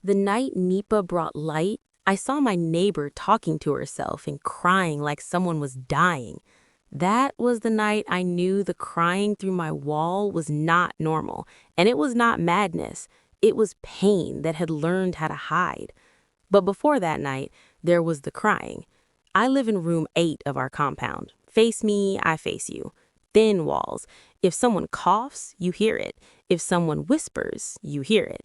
The night Nipa brought light, I saw my neighbor talking to herself and crying like someone was dying. That was the night I knew the crying through my wall was not normal, and it was not madness. It was pain that had learned how to hide. But before that night, there was the crying. I live in room 8 of our compound. Face me, I face you. Thin walls. If someone coughs, you hear it. If someone whispers, you hear it.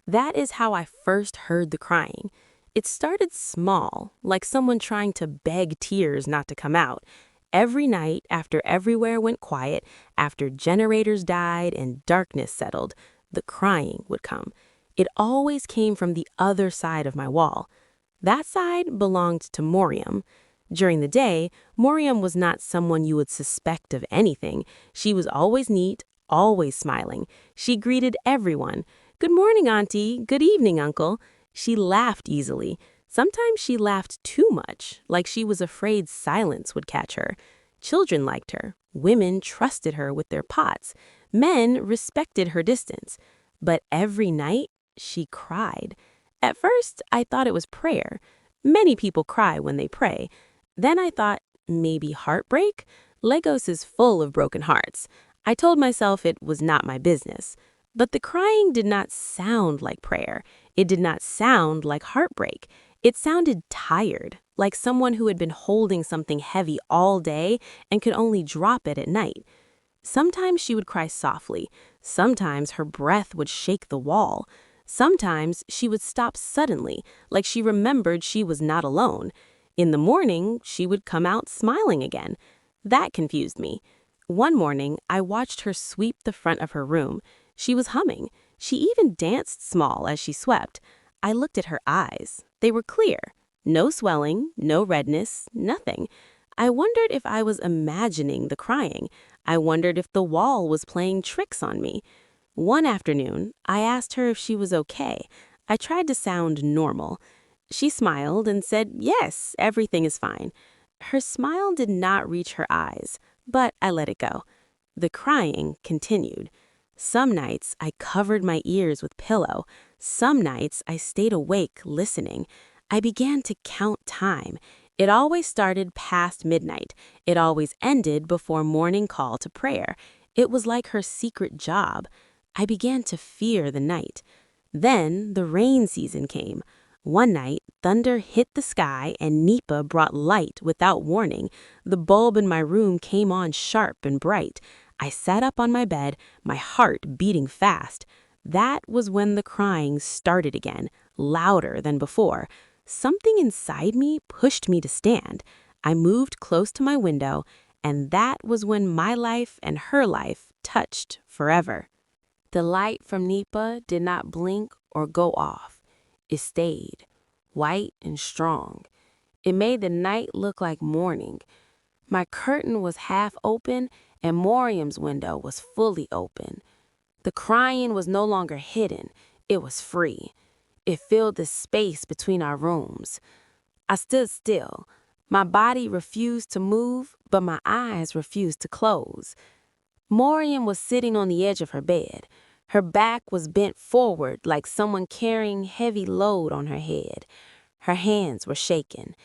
That is how I first heard the crying. It started small, like someone trying to beg tears not to come out. Every night, after everywhere went quiet, after generators died and darkness settled, the crying would come. It always came from the other side of my wall. That side belonged to Moriam. During the day, Moriam was not someone you would suspect of anything. She was always neat, always smiling. She greeted everyone. "Good morning, Auntie. Good evening, Uncle." She laughed easily. Sometimes she laughed too much, like she was afraid silence would catch her. Children liked her. Women trusted her with their pots. Men respected her distance. But every night, she cried. At first, I thought it was prayer. Many people cry when they pray. Then I thought, maybe heartbreak? Lagos is full of broken hearts. I told myself it was not my business. But the crying did not sound like prayer. It did not sound like heartbreak. It sounded tired, like someone who had been holding something heavy all day and could only drop it at night. Sometimes she would cry softly. Sometimes her breath would shake the wall. Sometimes she would stop suddenly, like she remembered she was not alone. In the morning, she would come out smiling again. That confused me. One morning, I watched her sweep the front of her room. She was humming. She even danced small as she swept. I looked at her eyes. They were clear. No swelling, no redness, nothing. I wondered if I was imagining the crying. I wondered if the wall was playing tricks on me. One afternoon, I asked her if she was okay. I tried to sound normal. She smiled and said, "Yes, everything is fine." Her smile did not reach her eyes, but I let it go. The crying continued. Some nights I covered my ears with pillow. Some nights I stayed awake listening. I began to count time. It always started past midnight. It always ended before morning call to prayer. It was like her secret job. I began to fear the night. Then the rain season came. One night, thunder hit the sky and Nipa brought light without warning. The bulb in my room came on sharp and bright. I sat up on my bed, my heart beating fast. That was when the crying started again, louder than before. Something inside me pushed me to stand. I moved close to my window, and that was when my life and her life touched forever. The light from Nipa did not blink or go off. It stayed, white and strong. It made the night look like morning. My curtain was half open, and Moriam's window was fully open. The crying was no longer hidden. It was free. It filled the space between our rooms. I stood still. My body refused to move, but my eyes refused to close. Moriam was sitting on the edge of her bed. Her back was bent forward like someone carrying heavy load on her head. Her hands were shaking.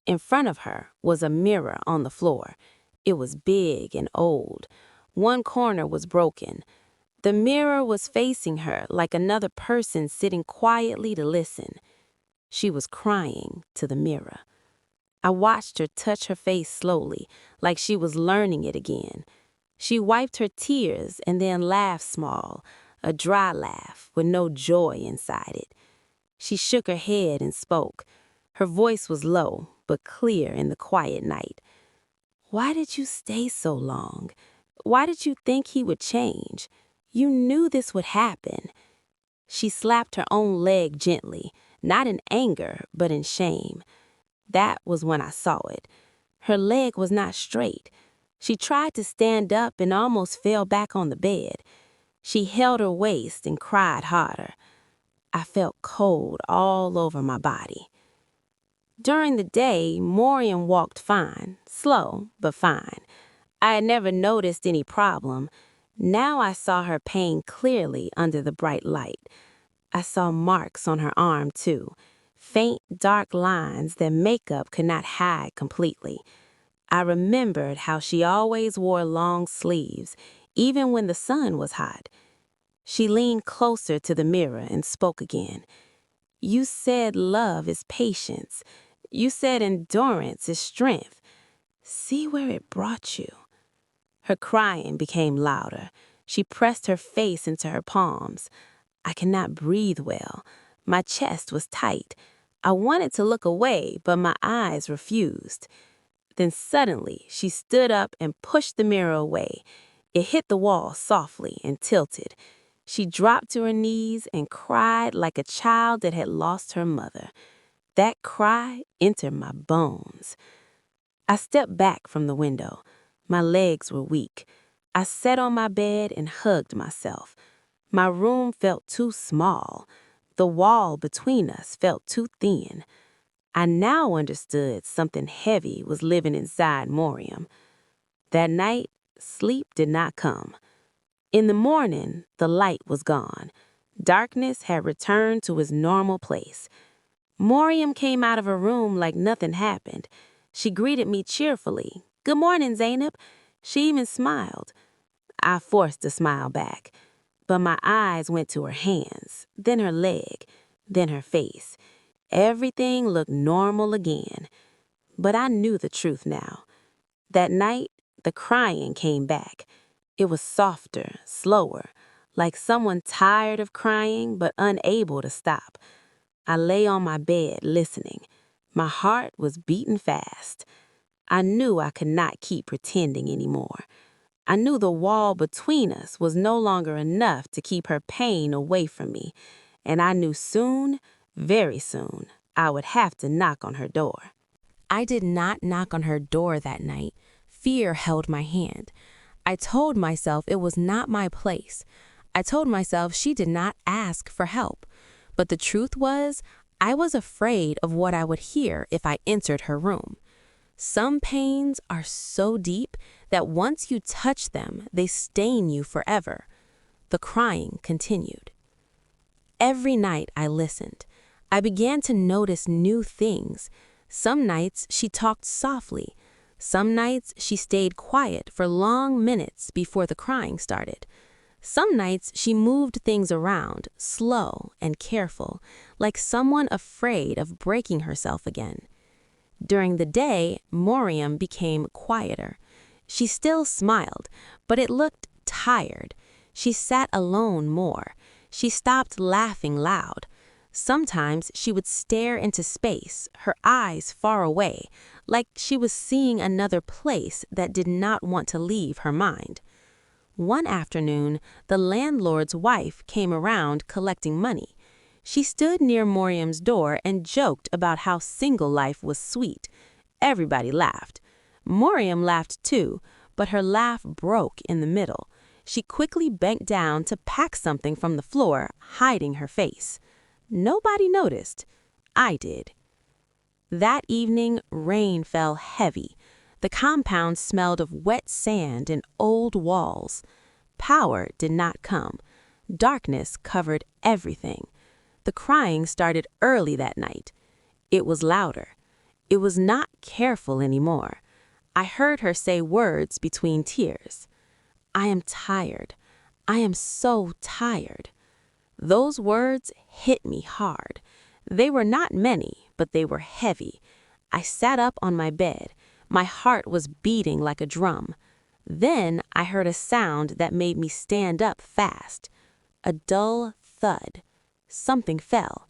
In front of her was a mirror on the floor. It was big and old. One corner was broken. The mirror was facing her like another person sitting quietly to listen. She was crying to the mirror. I watched her touch her face slowly, like she was learning it again. She wiped her tears and then laughed small, a dry laugh with no joy inside it. She shook her head and spoke. Her voice was low, but clear in the quiet night. "Why did you stay so long? Why did you think he would change? You knew this would happen." She slapped her own leg gently, not in anger, but in shame. That was when I saw it. Her leg was not straight. She tried to stand up and almost fell back on the bed. She held her waist and cried harder. I felt cold all over my body. During the day, Moriam walked fine, slow, but fine. I had never noticed any problem. Now I saw her pain clearly under the bright light. I saw marks on her arm, too. Faint, dark lines that makeup could not hide completely. I remembered how she always wore long sleeves, even when the sun was hot. She leaned closer to the mirror and spoke again. You said love is patience. You said endurance is strength. See where it brought you. Her crying became louder. She pressed her face into her palms. I could not breathe well. My chest was tight. I wanted to look away, but my eyes refused. Then suddenly, she stood up and pushed the mirror away. It hit the wall softly and tilted. She dropped to her knees and cried like a child that had lost her mother. That cry entered my bones. I stepped back from the window. My legs were weak. I sat on my bed and hugged myself. My room felt too small. The wall between us felt too thin. I now understood something heavy was living inside Moriam. That night, sleep did not come. In the morning, the light was gone. Darkness had returned to its normal place. Moriam came out of her room like nothing happened. She greeted me cheerfully. "Good morning, Zainab." She even smiled. I forced a smile back, but my eyes went to her hands, then her leg, then her face. Everything looked normal again. But I knew the truth now. That night, the crying came back. It was softer, slower, like someone tired of crying but unable to stop. I lay on my bed listening. My heart was beating fast. I knew I could not keep pretending anymore. I knew the wall between us was no longer enough to keep her pain away from me, and I knew soon, very soon, I would have to knock on her door. I did not knock on her door that night. Fear held my hand. I told myself it was not my place. I told myself she did not ask for help. But the truth was, I was afraid of what I would hear if I entered her room. Some pains are so deep that once you touch them, they stain you forever. The crying continued. Every night I listened. I began to notice new things. Some nights she talked softly. Some nights she stayed quiet for long minutes before the crying started. Some nights she moved things around, slow and careful, like someone afraid of breaking herself again. During the day, Moriam became quieter. She still smiled, but it looked tired. She sat alone more. She stopped laughing loud. Sometimes she would stare into space, her eyes far away, like she was seeing another place that did not want to leave her mind. One afternoon, the landlord's wife came around collecting money. She stood near Moriam's door and joked about how single life was sweet. Everybody laughed. Moriam laughed too, but her laugh broke in the middle. She quickly bent down to pack something from the floor, hiding her face. Nobody noticed. I did. That evening, rain fell heavy. The compound smelled of wet sand and old walls. Power did not come. Darkness covered everything. The crying started early that night. It was louder. It was not careful anymore. I heard her say words between tears. "I am tired. I am so tired." Those words hit me hard. They were not many, but they were heavy. I sat up on my bed. My heart was beating like a drum. Then I heard a sound that made me stand up fast. A dull thud. Something fell.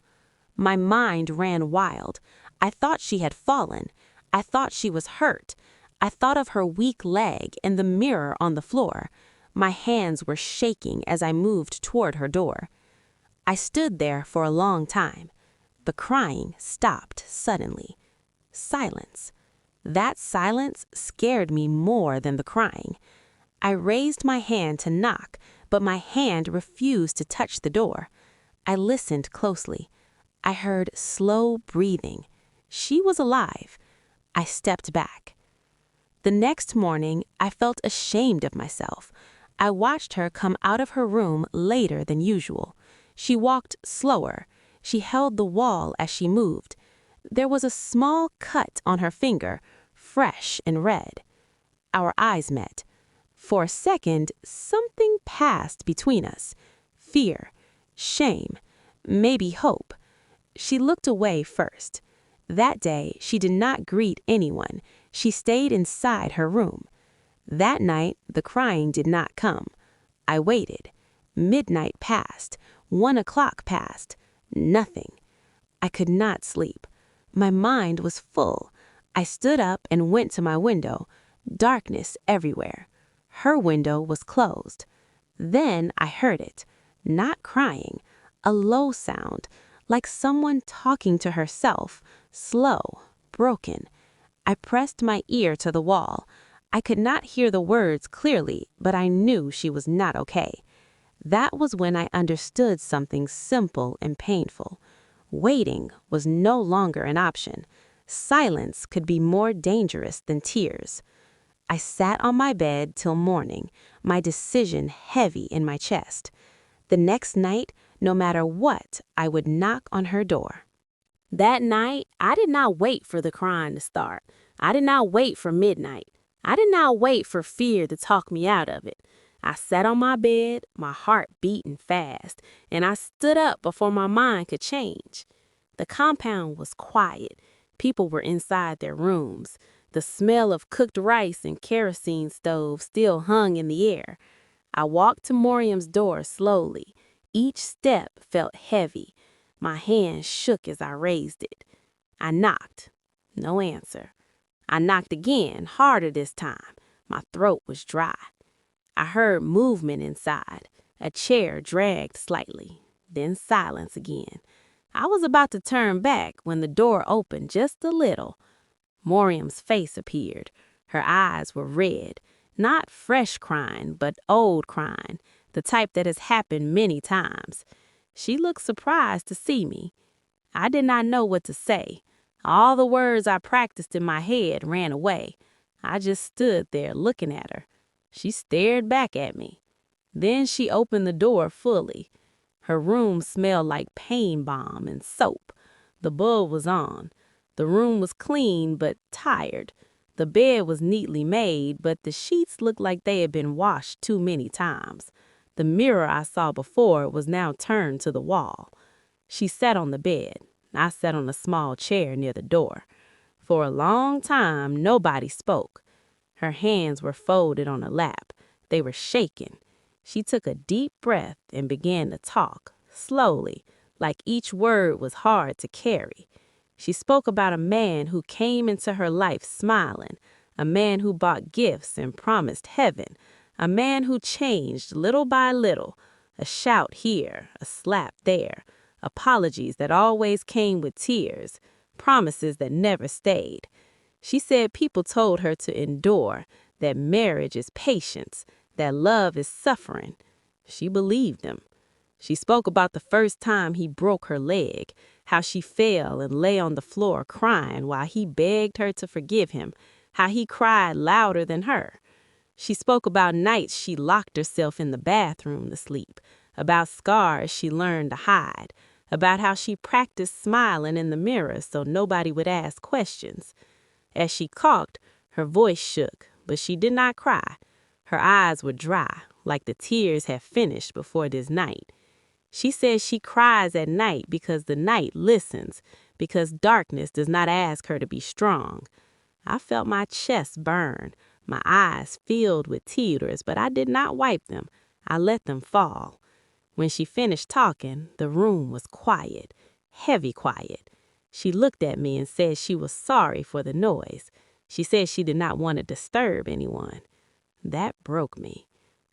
My mind ran wild. I thought she had fallen. I thought she was hurt. I thought of her weak leg and the mirror on the floor. My hands were shaking as I moved toward her door. I stood there for a long time. The crying stopped suddenly. Silence. That silence scared me more than the crying. I raised my hand to knock, but my hand refused to touch the door. I listened closely. I heard slow breathing. She was alive. I stepped back. The next morning, I felt ashamed of myself. I watched her come out of her room later than usual. She walked slower. She held the wall as she moved. There was a small cut on her finger, fresh and red. Our eyes met. For a second, something passed between us. Fear, shame, maybe hope. She looked away first. That day, she did not greet anyone. She stayed inside her room. That night, the crying did not come. I waited. Midnight passed. 1 o'clock passed. Nothing. I could not sleep. My mind was full. I stood up and went to my window. Darkness everywhere. Her window was closed. Then I heard it. Not crying. A low sound, like someone talking to herself, slow, broken. I pressed my ear to the wall. I could not hear the words clearly, but I knew she was not okay. That was when I understood something simple and painful. Waiting was no longer an option. Silence could be more dangerous than tears. I sat on my bed till morning, my decision heavy in my chest. The next night, no matter what, I would knock on her door. That night, I did not wait for the crying to start. I did not wait for midnight. I did not wait for fear to talk me out of it. I sat on my bed, my heart beating fast, and I stood up before my mind could change. The compound was quiet. People were inside their rooms. The smell of cooked rice and kerosene stove still hung in the air. I walked to Moriam's door slowly. Each step felt heavy. My hand shook as I raised it. I knocked. No answer. I knocked again, harder this time. My throat was dry. I heard movement inside. A chair dragged slightly. Then silence again. I was about to turn back when the door opened just a little. Moriam's face appeared. Her eyes were red. Not fresh crying, but old crying, the type that has happened many times. She looked surprised to see me. I did not know what to say. All the words I practiced in my head ran away. I just stood there looking at her. She stared back at me. Then she opened the door fully. Her room smelled like pain balm and soap. The bulb was on. The room was clean but tired. The bed was neatly made, but the sheets looked like they had been washed too many times. The mirror I saw before was now turned to the wall. She sat on the bed. I sat on a small chair near the door. For a long time, nobody spoke. Her hands were folded on her lap. They were shaking. She took a deep breath and began to talk, slowly, like each word was hard to carry. She spoke about a man who came into her life smiling, a man who bought gifts and promised heaven, a man who changed little by little, a shout here, a slap there, apologies that always came with tears, promises that never stayed. She said people told her to endure, that marriage is patience, that love is suffering. She believed them. She spoke about the first time he broke her leg, how she fell and lay on the floor crying while he begged her to forgive him, how he cried louder than her. She spoke about nights she locked herself in the bathroom to sleep, about scars she learned to hide, about how she practiced smiling in the mirror so nobody would ask questions. As she talked, her voice shook, but she did not cry. Her eyes were dry, like the tears had finished before this night. She says she cries at night because the night listens, because darkness does not ask her to be strong. I felt my chest burn, my eyes filled with tears, but I did not wipe them. I let them fall. When she finished talking, the room was quiet, heavy quiet. She looked at me and said she was sorry for the noise. She said she did not want to disturb anyone. That broke me.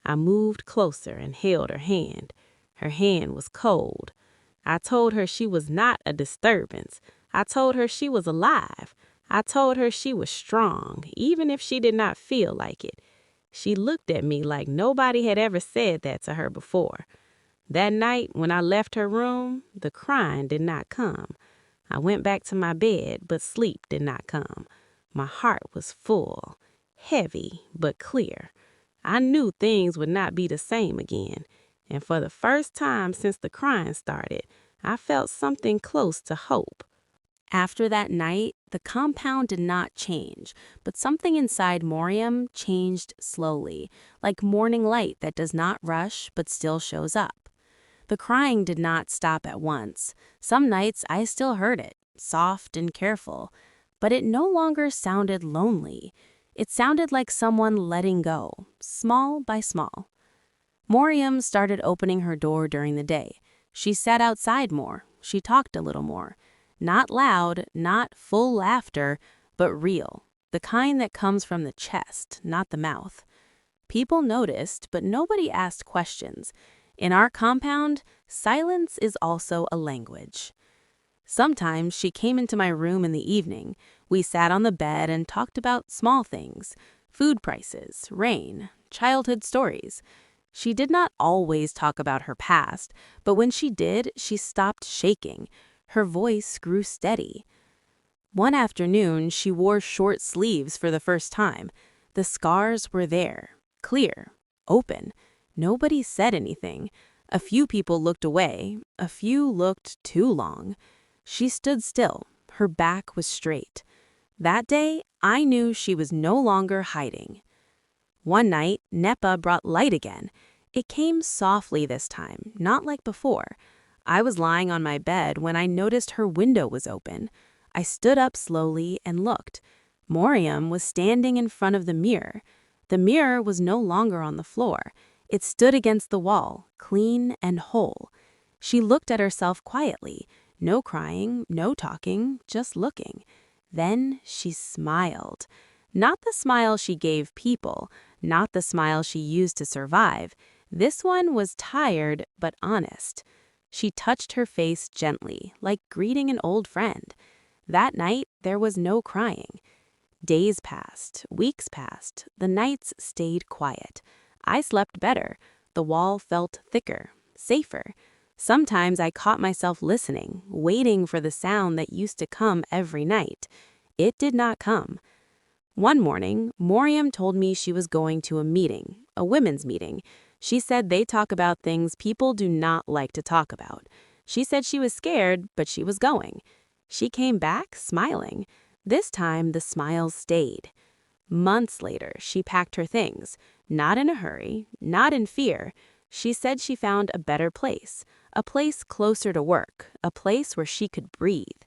I moved closer and held her hand. Her hand was cold. I told her she was not a disturbance. I told her she was alive. I told her she was strong, even if she did not feel like it. She looked at me like nobody had ever said that to her before. That night, when I left her room, the crying did not come. I went back to my bed, but sleep did not come. My heart was full, heavy, but clear. I knew things would not be the same again. and for the first time since the crying started, I felt something close to hope. After that night, the compound did not change, but something inside Moriam changed slowly, like morning light that does not rush but still shows up. The crying did not stop at once. Some nights I still heard it, soft and careful, but it no longer sounded lonely. It sounded like someone letting go, small by small. Moriam started opening her door during the day. She sat outside more. She talked a little more. Not loud, not full laughter, but real. The kind that comes from the chest, not the mouth. People noticed, but nobody asked questions. In our compound, silence is also a language. Sometimes she came into my room in the evening. We sat on the bed and talked about small things, food prices, rain, childhood stories. She did not always talk about her past, but when she did, she stopped shaking. Her voice grew steady. One afternoon, she wore short sleeves for the first time. The scars were there, clear, open. Nobody said anything. A few people looked away. A few looked too long. She stood still. Her back was straight. That day, I knew she was no longer hiding. One night, Nepa brought light again. It came softly this time, not like before. I was lying on my bed when I noticed her window was open. I stood up slowly and looked. Moriam was standing in front of the mirror. The mirror was no longer on the floor. It stood against the wall, clean and whole. She looked at herself quietly. No crying, no talking, just looking. Then she smiled. Not the smile she gave people, not the smile she used to survive. This one was tired but honest. She touched her face gently, like greeting an old friend. That night, there was no crying. Days passed, weeks passed, the nights stayed quiet. I slept better. The wall felt thicker, safer. Sometimes I caught myself listening, waiting for the sound that used to come every night. It did not come. One morning, Moriam told me she was going to a meeting, a women's meeting. She said they talk about things people do not like to talk about. She said she was scared, but she was going. She came back smiling. This time, the smile stayed. Months later, she packed her things. Not in a hurry, not in fear. She said she found a better place, a place closer to work, a place where she could breathe.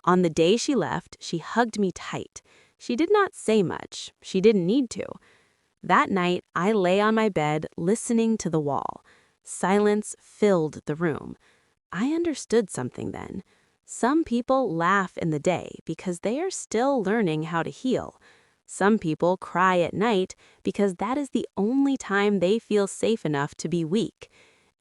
On the day she left, she hugged me tight. She did not say much. She didn't need to. That night, I lay on my bed listening to the wall. Silence filled the room. I understood something then. Some people laugh in the day because they are still learning how to heal. Some people cry at night because that is the only time they feel safe enough to be weak.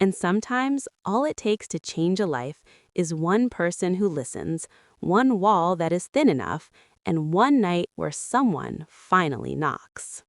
And sometimes all it takes to change a life is one person who listens, one wall that is thin enough, and one night where someone finally knocks.